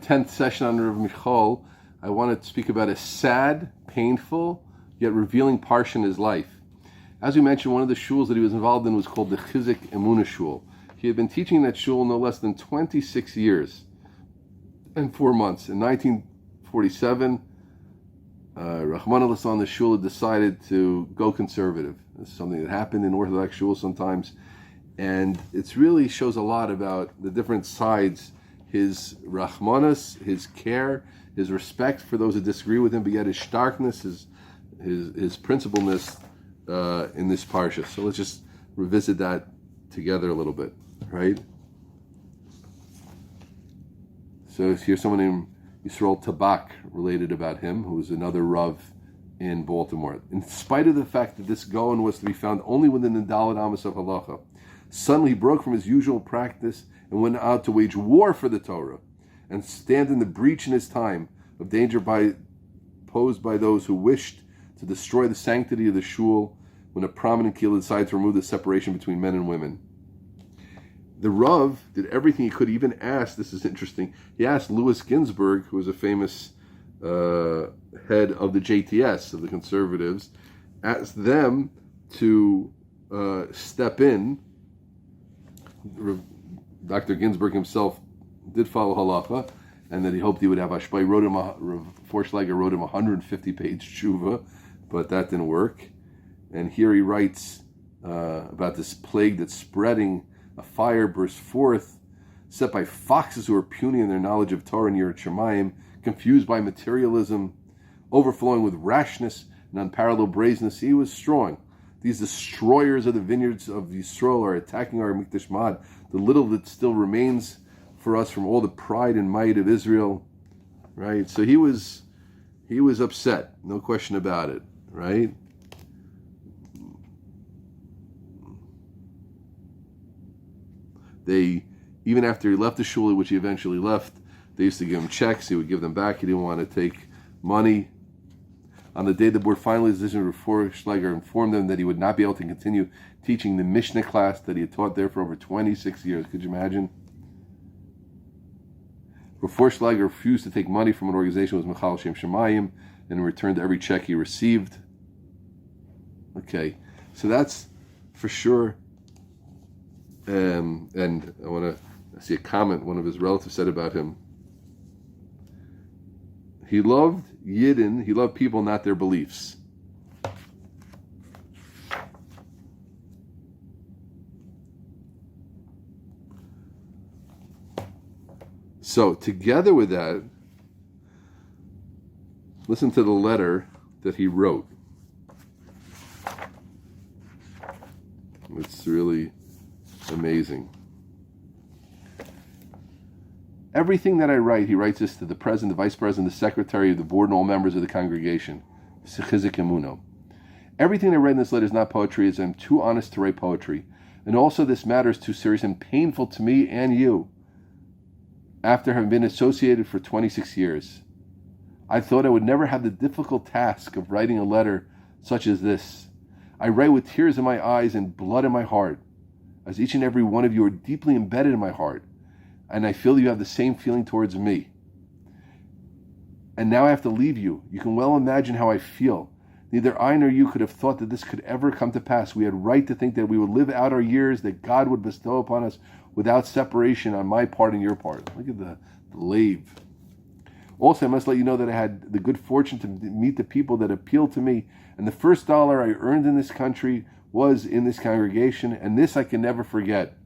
10th session on Rav Michoel, I want to speak about a sad, painful, yet revealing parsha in his life. As we mentioned, one of the shuls that he was involved in was called the Chizik Emunah Shul. He had been teaching that shul no less than 26 years and 4 months. In 1947, Rahman al the shul had decided to go conservative. This is something that happened in Orthodox shuls sometimes, and it really shows a lot about the different sides, his Rahmanas, his care, his respect for those who disagree with him, but yet his starkness, his principledness in this parsha. So let's just revisit that together a little bit, right? So here's someone named Yisrael Tabak related about him, who was another Rav in Baltimore. In spite of the fact that this Gaon was to be found only within the Daled Amos of Halacha, suddenly he broke from his usual practice and went out to wage war for the Torah and stand in the breach in his time of danger posed by those who wished to destroy the sanctity of the shul when a prominent keel decided to remove the separation between men and women. The Rav did everything he could, even asked, this is interesting, he asked Louis Ginsburg, who was a famous head of the JTS, of the conservatives, asked them to step in. Dr. Ginsburg himself did follow halacha, and that he hoped he would have Ashbay. Rav Forshlager wrote him a 150-page tshuva, but that didn't work. And here he writes about this plague that's spreading. A fire burst forth, set by foxes who are puny in their knowledge of Torah and Yirat Shamayim, confused by materialism, overflowing with rashness and unparalleled brazenness. He was strong. These destroyers of the vineyards of Yisrael are attacking our Mikdash Mad, the little that still remains for us from all the pride and might of Israel. Right? So he was upset, no question about it, right? Even after he left the shul, which he eventually left, they used to give him checks. He would give them back. He didn't want to take money. On the day the board finally decision, Rav Forshlager informed them that he would not be able to continue teaching the Mishnah class that he had taught there for over 26 years. Could you imagine? Rav Forshlager refused to take money from an organization that was Michal Shem Shemayim, and in return to every check he received. Okay, so that's for sure. And I see a comment one of his relatives said about him. He loved Yidden, he loved people, not their beliefs. So, together with that, listen to the letter that he wrote. It's really amazing. Everything that I write, he writes this to the president, the vice president, the secretary of the board, and all members of the congregation. Chizik Emunah. Everything I read in this letter is not poetry, as I'm too honest to write poetry. And also this matter is too serious and painful to me and you, after having been associated for 26 years. I thought I would never have the difficult task of writing a letter such as this. I write with tears in my eyes and blood in my heart, as each and every one of you are deeply embedded in my heart, and I feel you have the same feeling towards me. And now I have to leave you. You can well imagine how I feel. Neither I nor you could have thought that this could ever come to pass. We had right to think that we would live out our years, that God would bestow upon us without separation on my part and your part. Look at the lave. Also, I must let you know that I had the good fortune to meet the people that appealed to me, and the first dollar I earned in this country was in this congregation, and this I can never forget.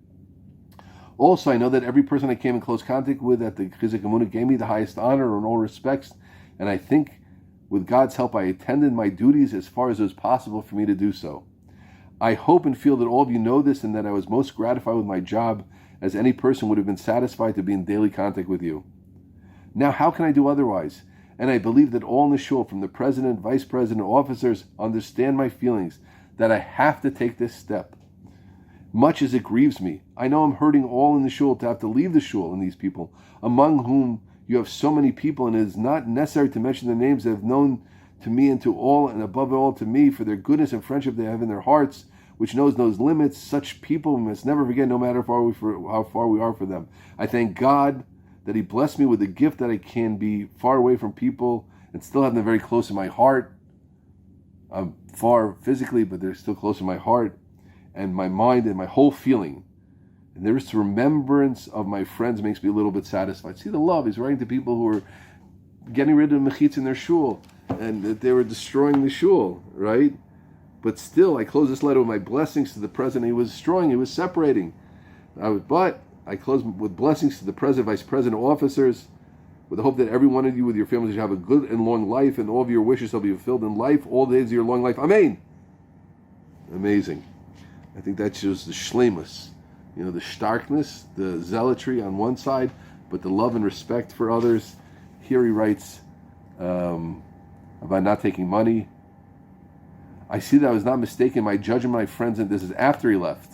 Also, I know that every person I came in close contact with at the Chizik Emunah gave me the highest honor in all respects, and I think with God's help I attended my duties as far as it was possible for me to do so. I hope and feel that all of you know this, and that I was most gratified with my job, as any person would have been satisfied to be in daily contact with you. Now, how can I do otherwise? And I believe that all in the shul, from the president, vice president, officers, understand my feelings, that I have to take this step. Much as it grieves me, I know I'm hurting all in the shul to have to leave the shul and these people, among whom you have so many people, and it is not necessary to mention the names that have known to me and to all, and above all to me, for their goodness and friendship they have in their hearts, which knows no limits. Such people we must never forget, no matter how far we are for them. I thank God that he blessed me with the gift that I can be far away from people and still have them very close in my heart. I'm far physically, but they're still close in my heart and my mind and my whole feeling. And there is remembrance of my friends makes me a little bit satisfied. See the love. He's writing to people who are getting rid of the mechitz in their shul and that they were destroying the shul, right? But still, I close this letter with my blessings to the president. He was destroying, he was separating. But I close with blessings to the president, vice president, officers, with the hope that every one of you with your families should have a good and long life, and all of your wishes shall be fulfilled in life, all the days of your long life. Amen. Amazing. I think that shows the shlemus, the starkness, the zealotry on one side, but the love and respect for others. Here he writes about not taking money. I see that I was not mistaken in my judging my friends, and this is after he left.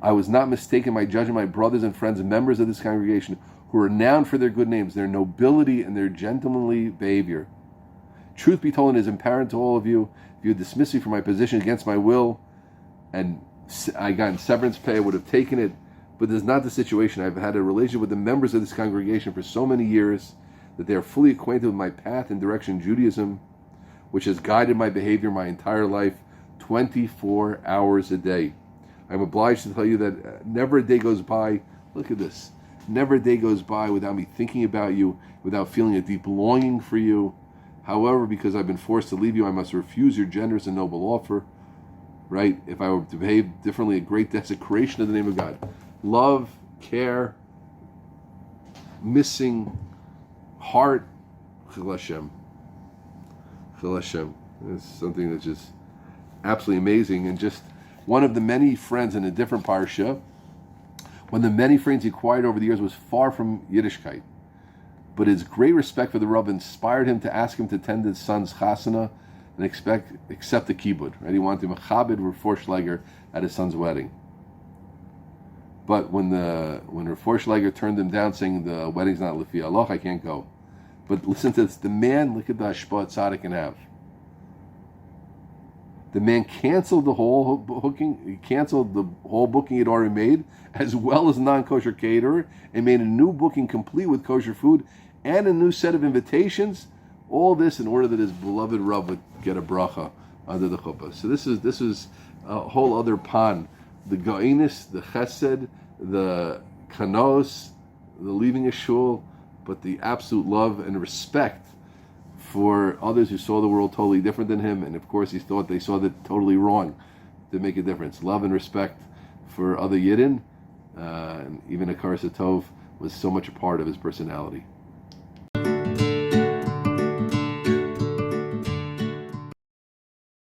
I was not mistaken in my judging my brothers and friends and members of this congregation who are renowned for their good names, their nobility, and their gentlemanly behavior. Truth be told, it is apparent to all of you, if you had dismissed me from my position against my will, and I got in severance pay, I would have taken it. But this is not the situation. I've had a relationship with the members of this congregation for so many years that they are fully acquainted with my path and direction in Judaism, which has guided my behavior my entire life, 24 hours a day. I'm obliged to tell you that never a day goes by, look at this, never a day goes by without me thinking about you, without feeling a deep longing for you. However, because I've been forced to leave you, I must refuse your generous and noble offer, right? If I were to behave differently, a great desecration of the name of God. Love, care, missing, heart, Chil Hashem. Chil Hashem. It's something that's just absolutely amazing. And just one of the many friends in a different parsha, one of the many friends he acquired over the years was far from Yiddishkeit. But his great respect for the Rav inspired him to ask him to attend his son's chasana and accept the kibbud. Right? He wanted to mechabed Rav Forshlager at his son's wedding. But when Rav Forshlager turned him down, saying the wedding's not lefi halacha, I can't go. But listen to this: the man, look at the hashpah tzaddik can have. The man canceled the whole booking. He canceled the whole booking he'd already made, as well as non-kosher caterer, and made a new booking complete with kosher food and a new set of invitations. All this in order that his beloved Rav would get a bracha under the chuppah. So this is a whole other pan. The goinus, the chesed, the kanos, the leaving a shul, but the absolute love and respect for others who saw the world totally different than him, and of course he thought they saw that totally wrong, to make a difference. Love and respect for other Yidden, and even a Karas Tov was so much a part of his personality.